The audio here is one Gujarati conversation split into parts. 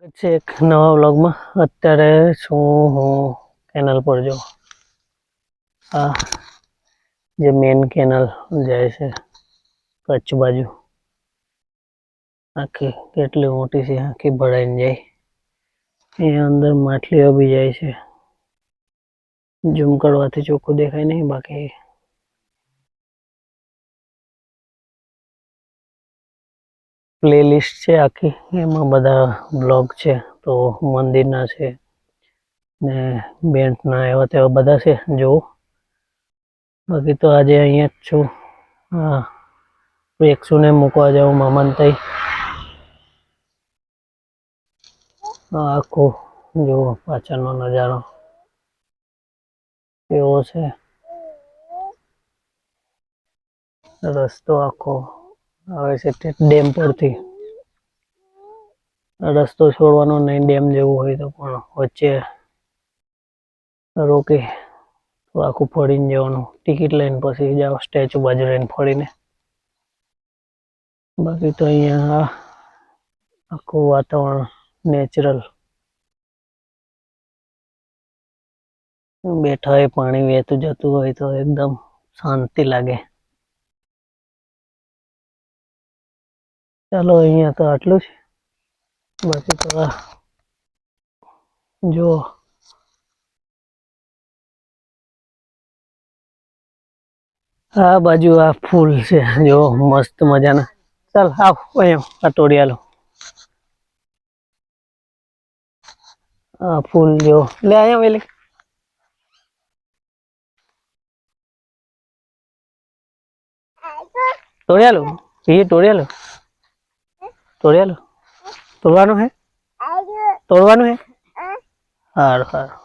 છે એક નવા વ્લોગમાં. અત્યારે છું હું કેનલ પર. જો આ જે મેન કેનલ જાય છે કચ્છ બાજુ, આખી કેટલી મોટી છે, આખી ભરાઈને જાય. અહીંયા અંદર માછલીઓ બી જાય છે. ઝૂમ કરવાથી ચોખ્ખું દેખાય નહીં, બાકી પ્લેલિસ્ટ છે આખી, એમાં બધા બ્લોગ છે. તો મંદિરના છે ને બેન્ટના એવા તેવા બધા છે, જો. બાકી તો આજે અહીંયા જ છું. હા, એકસુને મૂકવા જાઉં મામાને તઈ. આખો જો પાછળનો નજારો એવો છે. રસ્તો આખો આવે છે ડેમ પરથી. રસ્તો છોડવાનો નહીં, ડેમ જેવું હોય તો, પણ વચ્ચે રોકી તો આખું ફરીને જવાનું. ટિકિટ લઈને પછી જાવ સ્ટેચ્યુ બાજુ રહીને ફરીને. બાકી તો અહીંયા આખું વાતાવરણ નેચરલ. બેઠા હોય, પાણી વહેતું જતું હોય તો એકદમ શાંતિ લાગે. ચાલો, અહીંયા તો આટલું જ. બાકી તો જો આ બાજુ આ ફૂલ છે, જો મસ્ત મજાના. ચાલ આવ અહીંયા આ તોડી આલો. આ ફૂલ જો લે અહીંયા વેલી. તોડી આલો, એ તોડી આલો, તોડી આલો. તોડવાનું હે, તોડવાનું હે. હારું હારું.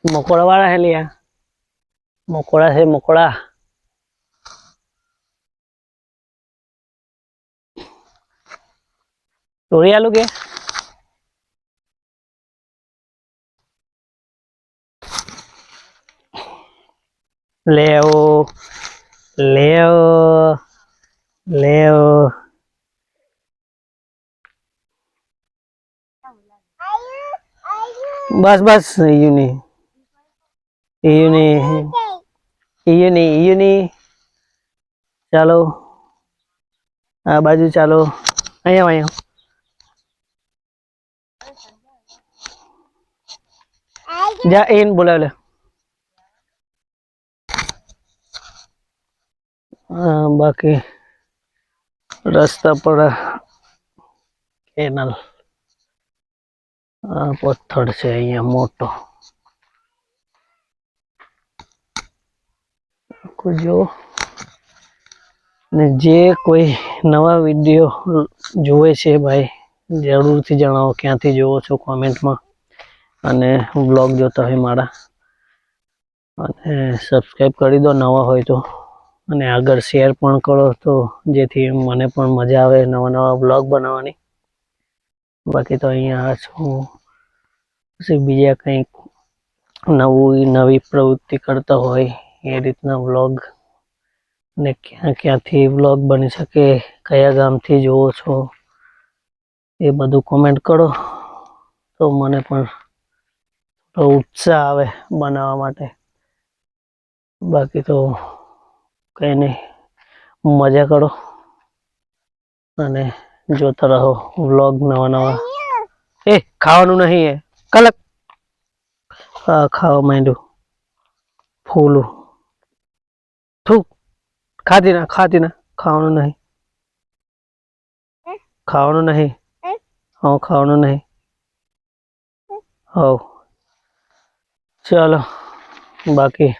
મકોડા વાળા હે લિયા, મકોડા છે, મકોડા. તોડી આલું કે લેવો લેવો લેવો. બસ બસ, ઈયું નહીં, ઈયું નહીં, ઈયું નહીં, ઈયું નહીં. ચાલો આ બાજુ ચાલો. અહીંયા અહીંયા જા, એને બોલાવ લે. બાકી રસ્તા પર કેનલ, પથ્થર છે અહીંયા મોટો. જો ને જે કોઈ નવા વિડીયો જોવે છે ભાઈ, જરૂરથી જણાવો ક્યાંથી જોવો છો કોમેન્ટમાં. અને બ્લોગ જોતા હોય મારા, અને સબસ્ક્રાઈબ કરી દો નવા હોય તો. અને આગળ શેર પણ કરો, તો જેથી મને પણ મજા આવે નવા નવા બ્લોગ બનાવવાની. બાકી તો અહીંયા છું, પછી બીજા કંઈક નવી પ્રવૃત્તિ કરતા હોય એ રીતના વ્લોગ, ને ક્યાં ક્યાંથી વ્લોગ બની શકે, કયા ગામથી જોવો છો, એ બધું કોમેન્ટ કરો તો મને પણ ઉત્સાહ આવે બનાવવા માટે. બાકી તો કંઈ નહીં, મજા કરો અને જોતા રહો વ્લોગ નવા નવા. એ ખાવાનું નહીં, એ કલક. હા, ખાવા માંડ્યું ફૂલું. થૂક, ખાતી ના, ખાતી ના. ખાવાનું નહીં, ખાવાનું નહીં. હા, ખાવાનું નહીં. હવ ચાલો, બાકી